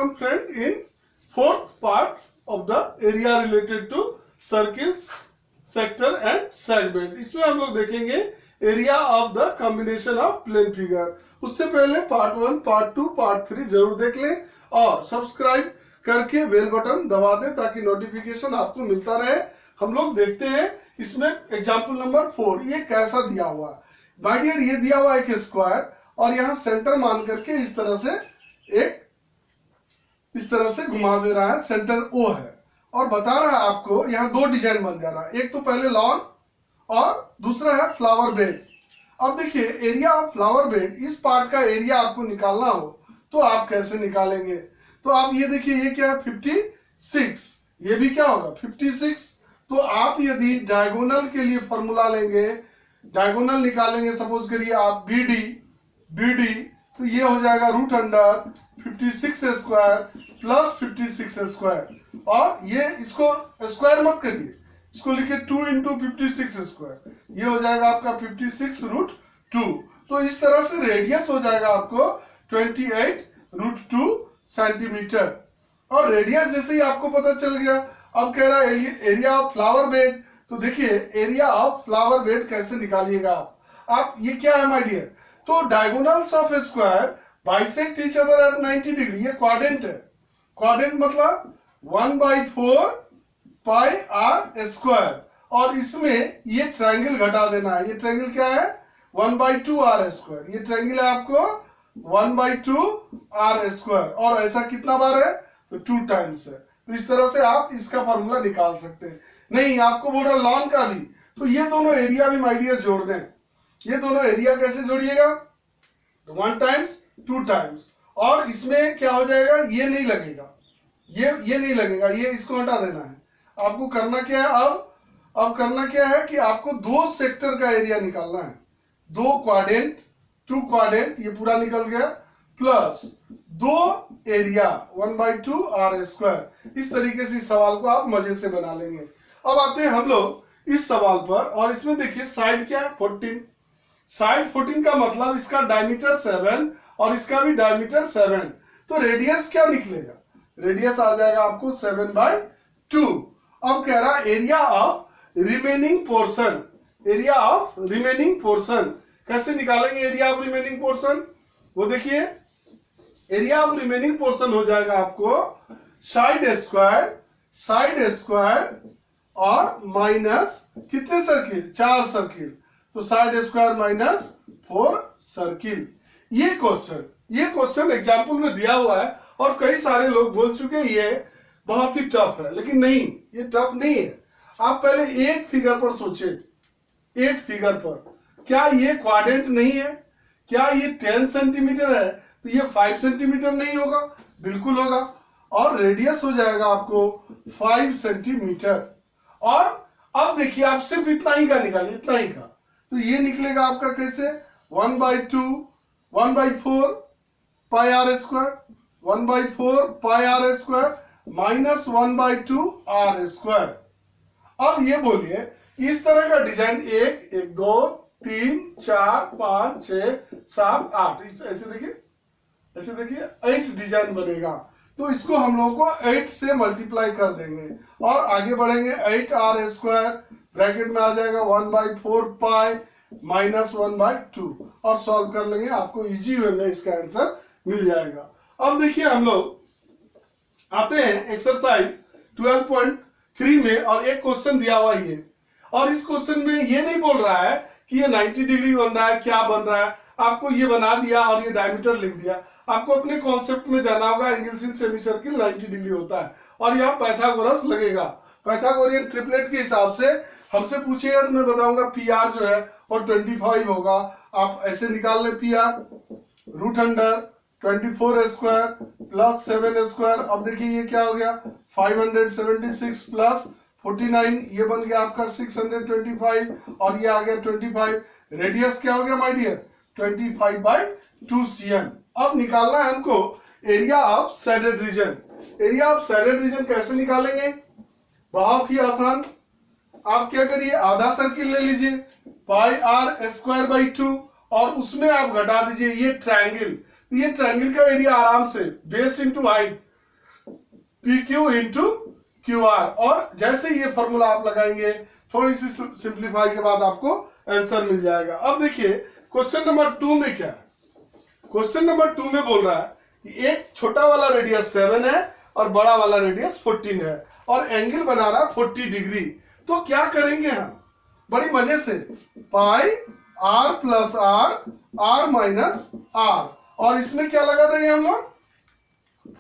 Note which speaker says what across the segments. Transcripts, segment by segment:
Speaker 1: welcome friend in fourth part of the area related to circles, sector and segment। इसमें हम लोग देखेंगे area of the combination of plane figure. उससे पहले part 1, part 2, part 3 जरूर देख लें और सब्सक्राइब करके बेल बटन दबा दें ताकि नोटिफिकेशन आपको मिलता रहे। हम लोग देखते हैं इसमें एग्जाम्पल नंबर 4। ये कैसा दिया हुआ है माय डियर, ये दिया हुआ एक स्क्वायर और यहाँ सेंटर मान करके इस तरह से घुमा दे रहा है, सेंटर ओ है और बता रहा है आपको यहाँ दो डिजाइन बन जा रहा है। एक तो पहले लॉन और दूसरा है फ्लावर बेड। अब देखिए एरिया ऑफ फ्लावर बेड, इस पार्ट का एरिया आपको निकालना हो तो आप कैसे निकालेंगे? तो आप ये देखिए ये क्या है 56, ये भी क्या होगा 56। तो आप यदि डायगोनल के लिए फॉर्मूला लेंगे, डायगोनल निकालेंगे, सपोज करिए आप BD तो ये हो जाएगा root under 56 square plus 56 square. और ये इसको स्क्वायर मत करिए, इसको लिखिए 2 इंटू 56 स्क्वायर, ये हो जाएगा आपका 56 रूट 2। तो इस तरह से रेडियस हो जाएगा आपको 28 रूट 2 सेंटीमीटर। और रेडियस जैसे ही आपको पता चल गया, अब कह रहा है एरिया ऑफ फ्लावर बेड। तो देखिए एरिया ऑफ फ्लावर बेड कैसे निकालिएगा आप ये क्या है माय डियर? तो diagonals of square bisect each other at 90 degree, ये क्वाड्रेंट है। क्वाड्रेंट मतलब 1/4 पाई आर स्क्वायर और इसमें ये ट्रायंगल घटा देना है। ये ट्रायंगल क्या है 1/2 आर स्क्वायर, ये ट्रायंगल है आपको 1/2 आर स्क्वायर और ऐसा कितना बार है तो 2 टाइम्स है। तो इस तरह से आप इसका फॉर्मूला निकाल सकते हैं। नहीं आपको बोल रहा लॉन का भी, तो ये दोनों एरिया भी माय डियर जोड़ दें। ये दोनों एरिया कैसे जोड़िएगा? 1 टाइम्स 2 टाइम्स और इसमें क्या हो जाएगा, ये नहीं लगेगा, ये नहीं लगेगा, ये इसको हटा देना है। आपको करना क्या है अब करना क्या है कि आपको दो सेक्टर का एरिया निकालना है। 2 क्वाड्रेंट 2 क्वाड्रेंट ये पूरा निकल गया प्लस 2 एरिया 1/2 आर स्क्वायर। इस तरीके से इस सवाल को आप मजे से बना लेंगे। अब आते हैं हम लोग इस सवाल पर और इसमें देखिए साइड क्या है 14। साइड 14 का मतलब इसका डायमीटर 7 और इसका भी डायमीटर 7। तो रेडियस क्या निकलेगा? रेडियस आ जाएगा आपको 7/2। अब कह रहा area of remaining portion. Area of remaining portion कैसे निकालेंगे? एरिया ऑफ रिमेनिंग पोर्शन वो देखिए एरिया ऑफ रिमेनिंग पोर्शन हो जाएगा आपको साइड स्क्वायर और माइनस कितने सर्किल 4 सर्किल, तो साइड स्क्वायर माइनस 4 सर्किल। ये क्वेश्चन एग्जाम्पल में दिया हुआ है और कई सारे लोग बोल चुके ये बहुत ही टफ है, लेकिन नहीं ये टफ नहीं है। आप पहले एक फिगर पर सोचे, एक फिगर पर क्या ये क्वाड्रेंट नहीं है? क्या ये 10 सेंटीमीटर है तो ये 5 सेंटीमीटर नहीं होगा? बिल्कुल होगा। और रेडियस हो जाएगा आपको 5 सेंटीमीटर। और अब देखिए आप सिर्फ इतना ही का निकालिए, इतना ही का, तो ये निकलेगा आपका कैसे 1/4 pi are square, 1/4 pi are square minus 1/2 r square. अब ये बोलिए इस तरह का डिजाइन 1 2 3 4 5 6 7 8 ऐसे देखिए 8 डिजाइन बनेगा। तो इसको हम लोगों को 8 से मल्टीप्लाई कर देंगे और आगे बढ़ेंगे 8 आर स्क्वायर ब्रैकेट में आ जाएगा 1/4 पाई माइनस 1/2 और सॉल्व कर लेंगे, आपको इजी वे में इसका आंसर मिल जाएगा। अब देखिए हम लोग आते हैं एक्सरसाइज 12.3 में और एक क्वेश्चन दिया हुआ ये, और इस क्वेश्चन में ये नहीं बोल रहा है कि ये 90 डिग्री बन रहा है, क्या बन रहा है, आपको ये बना दिया और ये डायमीटर लिख दिया। आपको अपने कॉन्सेप्ट में जाना होगा, angles in semi circle 90 degree होता है और यहाँ पाइथागोरस लगेगा। पाइथागोरियन ट्रिपलेट के हिसाब से हमसे पूछेगा तो मैं बताऊंगा PR जो है और 25 होगा। आप ऐसे निकाल ले PR root under 24 square plus 7 square. अब देखिए ये क्या हो गया 576 प्लस 49, ये बन गया आपका 625 और ये आ गया 25। रेडियस क्या हो गया माय डियर 25/2 cm। अब निकालना है हमको area of shaded region. Area of shaded region कैसे निकालेंगे? बहुत ही आसान। आप क्या करिए आधा सर्किल ले लीजिए पाई आर स्क्वायर बाई 2 और उसमें आप घटा दीजिए ये ट्रायंगल। ये ट्रायंगल का एरिया आराम से base into height P Q into Q R. और जैसे ये फॉर्मूला आप लगाएंगे, थोड़ी सी सिंप्लीफाई के बाद आपको आंसर मिल जाएगा। अब देखिए क्वेश्चन नंबर 2 में क्या है। क्वेश्चन नंबर 2 में बोल रहा है कि एक छोटा वाला रेडियस 7 है और बड़ा वाला रेडियस 14 है और एंगल बना रहा है 40 डिग्री। तो क्या करेंगे हम, बड़ी मजे से, pi r plus r, r minus r, और इसमें क्या लगा देंगे हम लोग,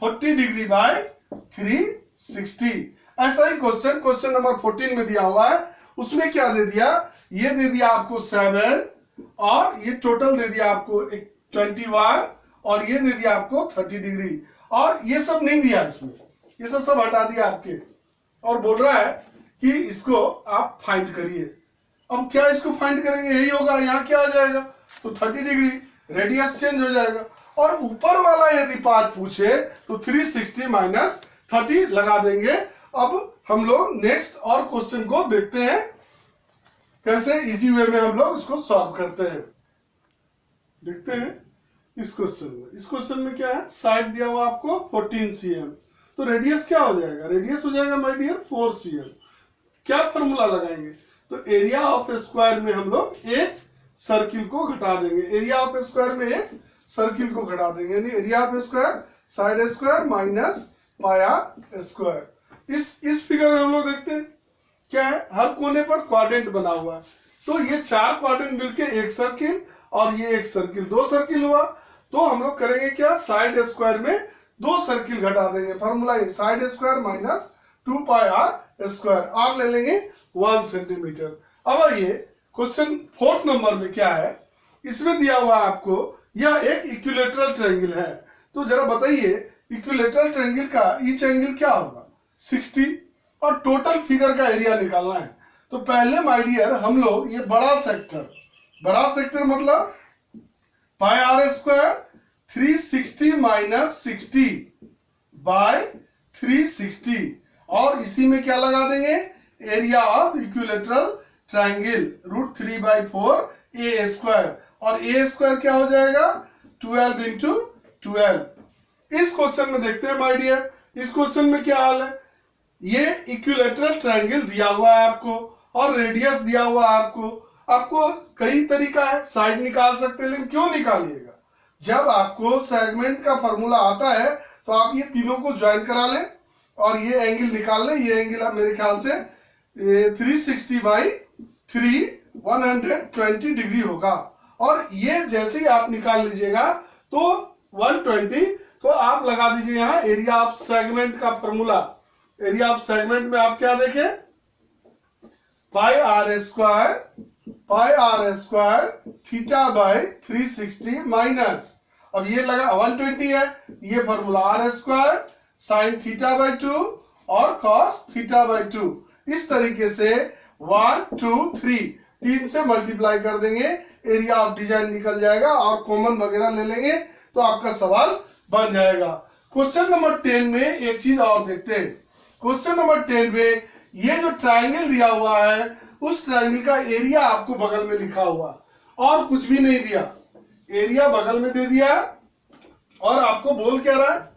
Speaker 1: 40 डिग्री बाय 360। ऐसा ही क्वेश्चन नंबर 14 में दिया हुआ है, उसमें क्या दे दिया, ये दे दिया आपको 7 और ये टोटल दे दिया आपको 21 और ये दे दिया आपको 30 डिग्री, और ये सब नहीं दिया इसमें, ये सब हटा दिया आपके, और बोल रहा है कि इसको आप फाइंड करिए। अब क्या इसको फाइंड करेंगे, यही होगा, यहाँ क्या आ जाएगा, तो 30 डिग्री, रेडियस चेंज हो जाएगा। और ऊपर वाला यदि पार्ट पूछे तो 360 माइनस 30 लगा देंगे। अब हम लोग नेक्स्ट और क्वेश्चन को देखते हैं कैसे इजी वे में हम लोग इसको सॉल्व करते हैं। देखते हैं इस क्वेश्चन में क्या है, साइड दिया हुआ आपको 14 cm, तो रेडियस क्या हो जाएगा, रेडियस हो जाएगा माय डियर 4 cm। क्या फॉर्मूला लगाएंगे, तो एरिया ऑफ स्क्वायर में हम लोग एक सर्किल को घटा देंगे, एरिया ऑफ स्क्वायर में एक सर्किल को घटा देंगे, यानी area of square side square minus pi are square. इस फिगर में हम लोग देखते हैं क्या है, हर कोने पर क्वाड्रेंट बना हुआ है, तो ये 4 क्वाड्रेंट मिलके एक सर्किल और ये एक सर्किल, 2 सर्किल हुआ। तो हम लोग करेंगे क्या, साइड स्क्वायर में 2 सर्किल घटा देंगे, formula side square minus 2 pi are square, R ले लेंगे 1 सेंटीमीटर। अब आइए क्वेश्चन 4 नंबर में क्या है, इसमें दिया हुआ आपको यह एक इक्विलेटरल ट्रायंगल है, तो जरा बताइए इक्विलेटरल ट्रायंगल का ईच एंगल क्या होगा, 60, और टोटल फिगर का एरिया निकालना है। तो पहले माय डियर हम लोग ये बड़ा सेक्टर मतलब पाई आर स्क्वायर 360 माइनस 60 बाय 360, और इसी में क्या लगा देंगे, area of equilateral triangle √3/4 A square, और ए स्क्वायर क्या हो जाएगा 12 इंटू 12। इस क्वेश्चन में देखते हैं माय डियर, इस क्वेश्चन में क्या हाल है, ये इक्विलेटरल ट्रायंगल दिया हुआ है आपको और रेडियस दिया हुआ है आपको कई तरीका है, साइड निकाल सकते हैं, लेकिन क्यों निकालिएगा, जब आपको सेगमेंट का फॉर्मूला आता है तो आप ये तीनों को ज्वाइन करा लें और ये एंगल निकाल लें। ये एंगल मेरे ख्याल से 360/3 120 डिग्री होगा, और ये जैसे ही आप निकाल लीजिएगा तो 120, तो आप लगा दीजिए यहाँ एरिया ऑफ सेगमेंट का फॉर्मूला। एरिया ऑफ सेगमेंट में आप क्या देखें, pi are square theta by 360 minus, अब ये लगा 120 है, ये formula r square sine theta by 2 और कॉस थीटा बाय 2। इस तरीके से 1 2 3 से मल्टीप्लाई कर देंगे, एरिया ऑफ डिजाइन निकल जाएगा और कॉमन वगैरह ले लेंगे तो आपका सवाल बन जाएगा। क्वेश्चन नंबर 10 में एक चीज और देखते हैं। क्वेश्चन नंबर 10 में ये जो ट्रायंगल दिया हुआ है उस ट्रायंगल का एरिया आपको बगल में लिखा हुआ, और कुछ भी नहीं दिया, एरिया बगल में दे दिया, और आपको बोल क्या रहा है,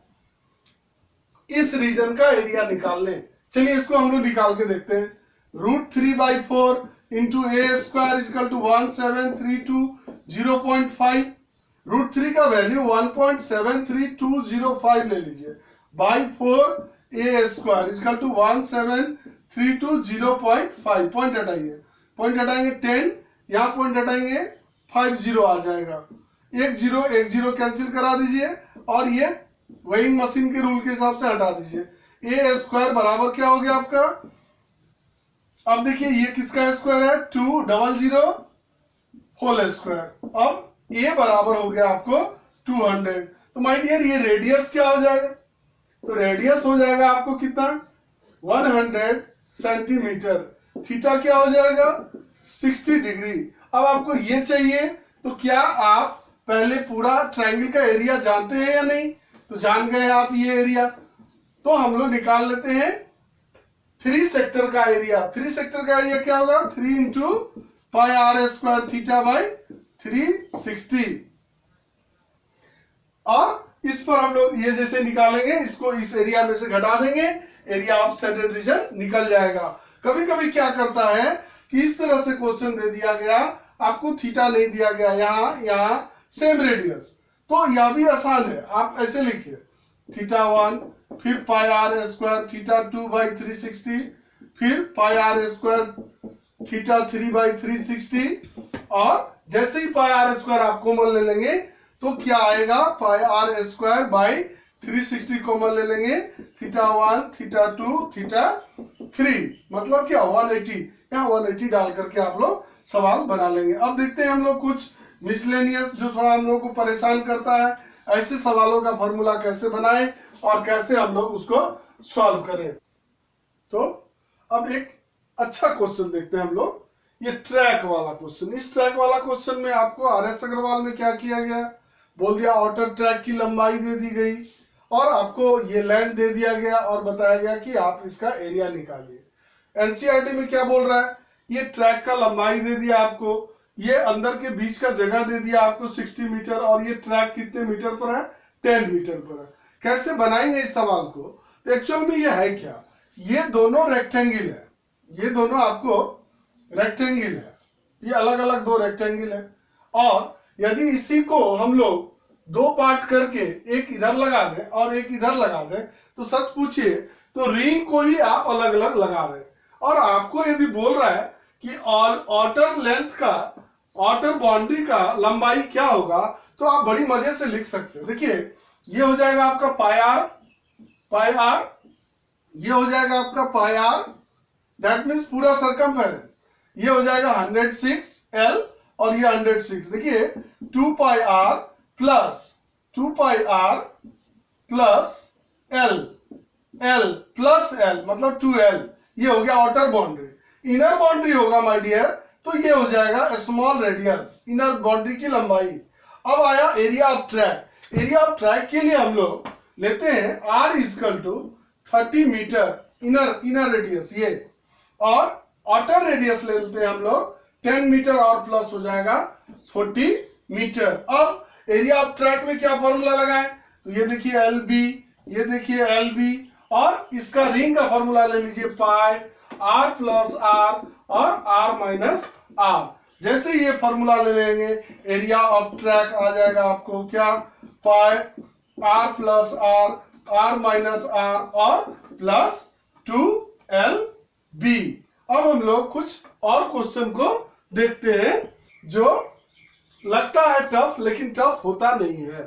Speaker 1: इस रीजन का एरिया निकाल लें। चलिए इसको हम लोग निकाल के देखते हैं। √3/4 into A square equal to 1732 0.5, √3 का वैल्यू 1.73205 ले लीजिए, by 4 A square equal to 1732 0.5, point हटाएंगे 10, यहाँ पॉइंट हटाएंगे 50 आ जाएगा, एक जीरो कैंसिल करा दीजिए और ये वेइंग मशीन के रूल के हिसाब से हटा दीजिए। ए स्क्वायर बराबर क्या हो गया आपका, अब देखिए ये किसका स्क्वायर है, 200 होल स्क्वायर, अब ए बराबर हो गया आपको 200। तो माय डियर ये रेडियस क्या हो जाएगा, तो रेडियस हो जाएगा आपको कितना 100 सेंटीमीटर, थीटा क्या हो जाएगा 60 डिग्री। अब आपको ये चाहिए, तो क्या आप पहले पूरा ट्रायंगल का एरिया जानते हैं या नहीं, तो जान गए आप ये एरिया, तो हम लोग निकाल लेते हैं 3 सेक्टर का एरिया। 3 सेक्टर का एरिया क्या होगा, 3 into pi are square theta by 360, और इस पर हम लोग ये जैसे निकालेंगे, इसको इस एरिया में से घटा देंगे, एरिया ऑफ शेडेड रीजन निकल जाएगा। कभी कभी क्या करता है कि इस तरह से क्वेश्चन दे दिया गया, आपको थीटा नहीं दिया गया, यहाँ सेम रेडियस, तो यह भी आसान है, आप ऐसे लिखिए थीटा 1, फिर पाई आर स्क्वायर थीटा 2/360, फिर पाई आर स्क्वायर थीटा 3/360, और जैसे ही पाई आर स्क्वायर आप कॉमन ले लेंगे तो क्या आएगा, पाई आर स्क्वायर बाई 360 कॉमन ले लेंगे, थीटा 1 थीटा 2 थीटा 3, मतलब क्या 180, यहाँ 180 डाल करके आप लोग सवाल बना लेंगे। अब देखते हैं हम लोग कुछ मिसलेनियस जो थोड़ा हम लोग को परेशान करता है, ऐसे सवालों का फॉर्मूला कैसे बनाएं और कैसे हम लोग उसको सॉल्व करें। तो अब एक अच्छा क्वेश्चन देखते हैं हम लोग, ये ट्रैक वाला क्वेश्चन। इस ट्रैक वाला क्वेश्चन में आपको आर.एस. अग्रवाल में क्या किया गया, बोल दिया आउटर ट्रैक की लंबाई दे दी गई और आपको ये लेंथ दे दिया गया और बताया गया कि आप इसका एरिया निकालिए। एनसीईआरटी में क्या बोल रहा है, ये ट्रैक का लंबाई दे दिया आपको, ये अंदर के बीच का जगह दे दिया आपको 60 मीटर, और ये ट्रैक कितने मीटर पर है, 10 मीटर पर है। कैसे बनाएंगे इस सवाल को, तो एक्चुअल में ये है क्या, ये दोनों रेक्टेंगल है, ये दोनों आपको रेक्टेंगल है, ये अलग अलग दो रेक्टेंगल है, और यदि इसी को हम लोग दो पार्ट करके एक इधर लगा दें और एक इधर लगा दें, तो सच पूछिए तो रिंग को ही आप अलग अलग लगा रहे हैं। और आपको यदि बोल रहा है कि आउटर लेंथ का, आउटर बाउंड्री का लंबाई क्या होगा, तो आप बड़ी मजे से लिख सकते हैं। देखिए ये हो जाएगा आपका पाई आर, ये हो जाएगा आपका पाई आर, दैट मीन्स पूरा सरकमफेरेंस, ये हो जाएगा 106 L और ये 106। देखिए 2 pi r plus L plus L मतलब 2L, ये हो गया आउटर बाउंड्री। इनर बाउंड्री होगा माय डियर, तो ये हो जाएगा स्मॉल रेडियस, इनर बाउंड्री की लंबाई। अब आया area of track. Area of track के लिए हम लोग लेते हैं R = 30 मीटर इनर रेडियस ये, और आउटर रेडियस ले लेते हैं हम लोग 10 मीटर और प्लस हो जाएगा 40 मीटर। अब एरिया ऑफ ट्रैक में क्या फॉर्मूला लगाएं, तो ये देखिए LB, ये देखिए LB, और इसका रिंग का फॉर्मूला ले लीजिए पाई R प्लस R और R माइनस R। जैसे ये फॉर्मूला ले लेंगे एरिया ऑफ ट्रैक आ जाएगा आपको क्या, पाई R plus R minus R और प्लस 2LB। अब हम लोग कुछ और क्वेश्चन को देखते हैं जो लगता है टफ लेकिन टफ होता नहीं है।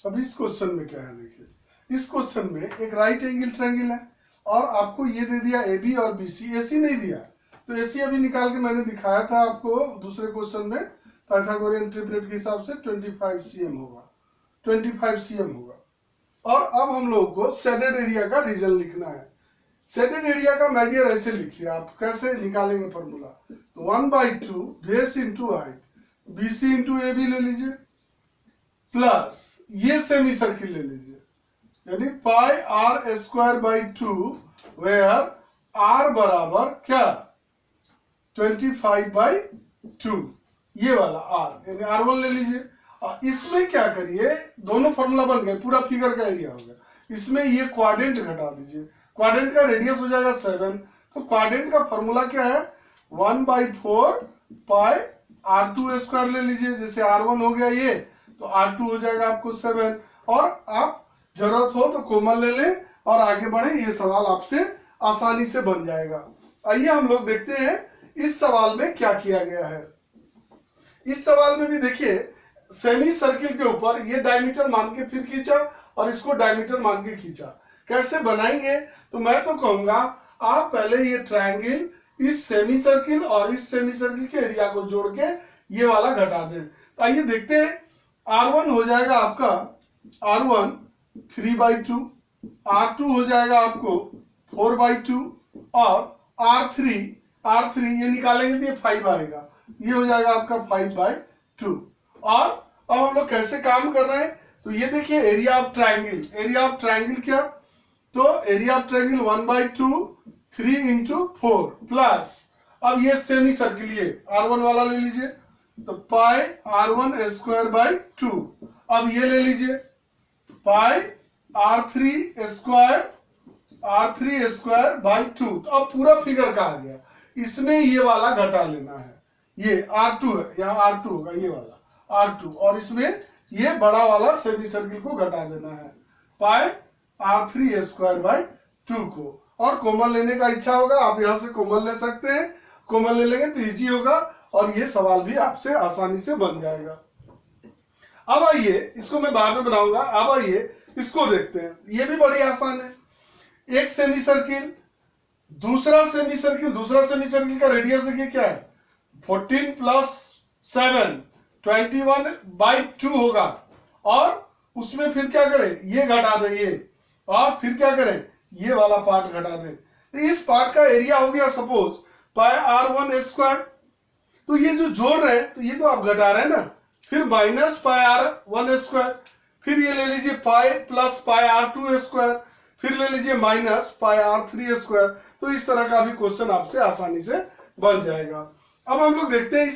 Speaker 1: अब इस क्वेश्चन में क्या है, देखिए इस क्वेश्चन में एक राइट एंगल ट्रायंगल है और आपको ये दे दिया AB और BC, AC नहीं दिया, तो AC अभी निकाल के मैंने दिखाया था आपको दूसरे क्वेश्चन में, पाइथागोरियन ट्रिपलेट के हिसाब से 25 cm होगा, 25 cm होगा। और अब हम लोग को शेडेड एरिया का रीजन लिखना है। शेडेड एरिया का माय डियर ऐसे लिखिए, आप कैसे निकालेंगे फॉर्मूला, तो 1/2 base into height BC into AB ले लीजिए, प्लस ये सेमी सर्किल ले लीजिए, यानी पाई R²/2 वेयर R बराबर क्या 25/2, ये वाला R यानी R1 ले लीजिए। और इसमें क्या करिए, दोनों फॉर्मूला बन गए, पूरा फिगर का एरिया हो गया, इसमें ये क्वाड्रेंट घटा दीजिए, क्वाड्रेंट का रेडियस हो जाएगा 7, तो क्वाड्रेंट का फॉर्मूला क्या है 1/4 पाई R² ले लीजिए, जैसे R1 हो गया ये, तो R2 हो जाएगा आपको 7, और आप जरूरत हो तो कॉमन ले लें और आगे बढ़े, ये सवाल आपसे आसानी से बन जाएगा। आइए हम लोग देखते हैं इस सवाल में क्या किया गया है। इस सवाल में भी देखिए सेमी सर्किल के ऊपर ये डायमीटर मान के फिर खींचा और इसको डायमीटर मान के खींचा। कैसे बनाएंगे, तो मैं तो कहूंगा आप पहले ये ट्रायंगल इस सेमी सर्किल और इस सेमी सर्किल के एरिया को जोड़ के ये वाला घटा दें। तो आइए देखते हैं, R1 हो जाएगा आपका R1 3/2, R2 हो जाएगा आपको 4/2 और R3 ये निकालेंगे तो ये 5 आएगा, ये हो जाएगा आपका 5/2। और अब हम लोग कैसे काम कर रहे हैं, तो ये देखिए area of triangle, area of triangle क्या, तो एरिया ऑफ ट्रायंगल 1/2 3 × 4 प्लस, अब ये सेमी सर्किल ये R1 वाला ले लीजिए, तो पाई R1²/2, अब ये ले लीजिए पाई R3 स्क्वायर बाई 2। तो अब पूरा फिगर का आ गया, इसमें ये वाला घटा लेना है, ये R2 है, यहाँ R2 होगा, ये वाला R2, और इसमें ये बड़ा वाला सेमी सर्किल को घटा देना है, पाई R3 स्क्वायर बाई 2 को। और कॉमन लेने का इच्छा होगा आप यहां से कॉमन ले सकते हैं, कॉमन ले लेंगे तो इजी होगा और ये सवाल भी आपसे आसानी से बन जाएगा। अब आइए, इसको मैं बाद में बनाऊंगा, अब आइए इसको देखते हैं, ये भी बड़ी आसान है। एक सेमी सर्किल, दूसरा सेमी सर्किल का रेडियस देखिए क्या है, 14 प्लस 7 21/2 होगा, और उसमें फिर क्या करें, ये घटा दें ये, और फिर क्या करें, ये वाला पार्ट घटा दें, तो इस पार्ट का एरिया हो गया सपोज पाई R1 स्क्वायर। तो ये जो जोड़ रहे हैं, तो ये तो आप घटा रहे हैं ना, फिर माइनस पाई R1 स्क्वायर, फिर ये ले लीजिए pi plus pi R2 square, फिर ले लीजिए माइनस पाई R3 स्क्वायर। तो इस तरह का भी क्वेश्चन आपसे आसानी से बन जाएगा। अब हम लोग देखते हैं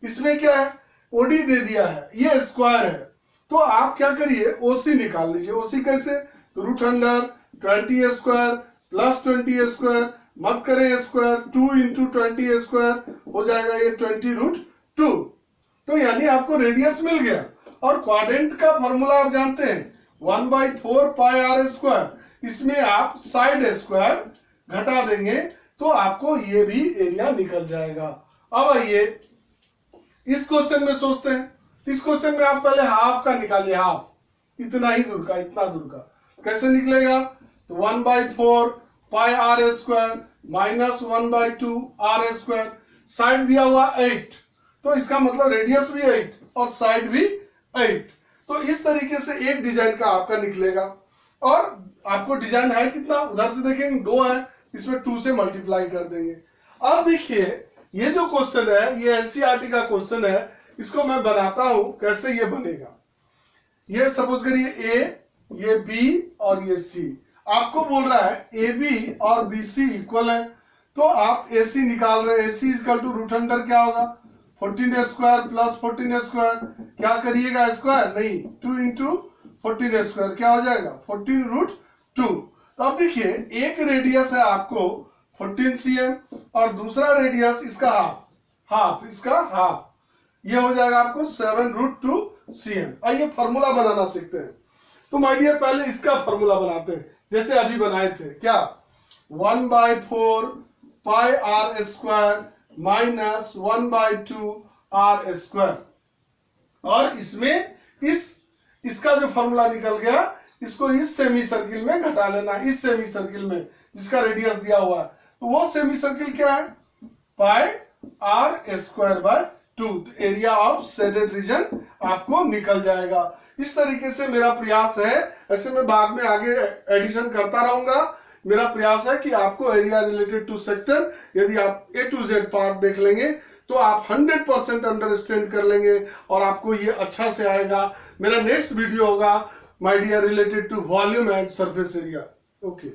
Speaker 1: इसमें क्या है, ओडी दे दिया है, ये स्क्वायर है, तो आप क्या करिए, ओसी निकाल लीजिए। ओसी कैसे, तो root under 20 square plus 20 square, मत करें स्क्वायर, 2 इंटू 20 स्क्वायर हो जाएगा ये 20√2। तो यानी आपको रेडियस मिल गया। और क्वाड्रेंट का फॉर्मूला आप जानते हैं, 1/4 पाई R स्क्वायर, इसमें आप साइड स्क्वायर घटा देंगे तो आपको ये भी एरिया निकल जाएगा। अब आइए इस क्वेश्चन में सोचते हैं। इस क्वेश्चन में आप पहले हाफ का निकालिए, हाफ, इतना ही दूर का, इतना दूर का कैसे निकलेगा, तो 1/4 पाई R square minus 1/2 R square, side दिया हुआ 8, तो इसका मतलब रेडियस भी 8 और साइड भी 8। तो इस तरीके से एक डिजाइन का आपका निकलेगा। और आपको डिजाइन है कितना, उधर से देखेंगे 2 है, इसमें 2 से मल्टीप्लाई कर देंगे। अब देखिए ये जो क्वेश्चन है, ये एनसीईआरटी का क्वेश्चन है, इसको मैं बनाता हूं कैसे ये बनेगा। ये सपोज करिए ए, ये बी और ये सी, आपको बोल रहा है ए बी और बी सी इक्वल है, तो आप ए सी निकाल रहे हैं, ए सी इक्वल टू रूट अंडर क्या होगा, 14 स्क्वायर प्लस 14 स्क्वायर, क्या करिएगा स्क्वायर नहीं, 2 इंटू 14 स्क्वायर क्या हो जाएगा 14√2। तो अब देखिए एक रेडियस है आपको 14 cm और दूसरा रेडियस इसका हाफ, इसका हाफ, ये हो जाएगा आपको 7√2 cm। आइए फॉर्मूला बनाना सीखते हैं। तो माय डियर पहले इसका फॉर्मूला बनाते हैं, जैसे अभी बनाए थे, क्या 1/4 पाई R square minus 1/2 R square, और इसमें इसका जो फॉर्मूला निकल गया, इसको इस सेमी सर्किल में घटा लेना, इस सेमी सर्किल में जिसका रेडियस दिया हुआ है, तो वो सेमी सर्किल क्या है, पाई R square by 2। Area of shaded region आपको निकल जाएगा। इस तरीके से मेरा प्रयास है, ऐसे मैं बाद में आगे एडिशन करता रहूंगा। मेरा प्रयास है कि आपको एरिया रिलेटेड टू सेक्टर, यदि आप A to Z पार्ट देख लेंगे तो आप 100% अंडरस्टैंड कर लेंगे और आपको ये अच्छा से आएगा। मेरा नेक्स्ट वीडियो होगा my dear related to volume and surface area. Okay.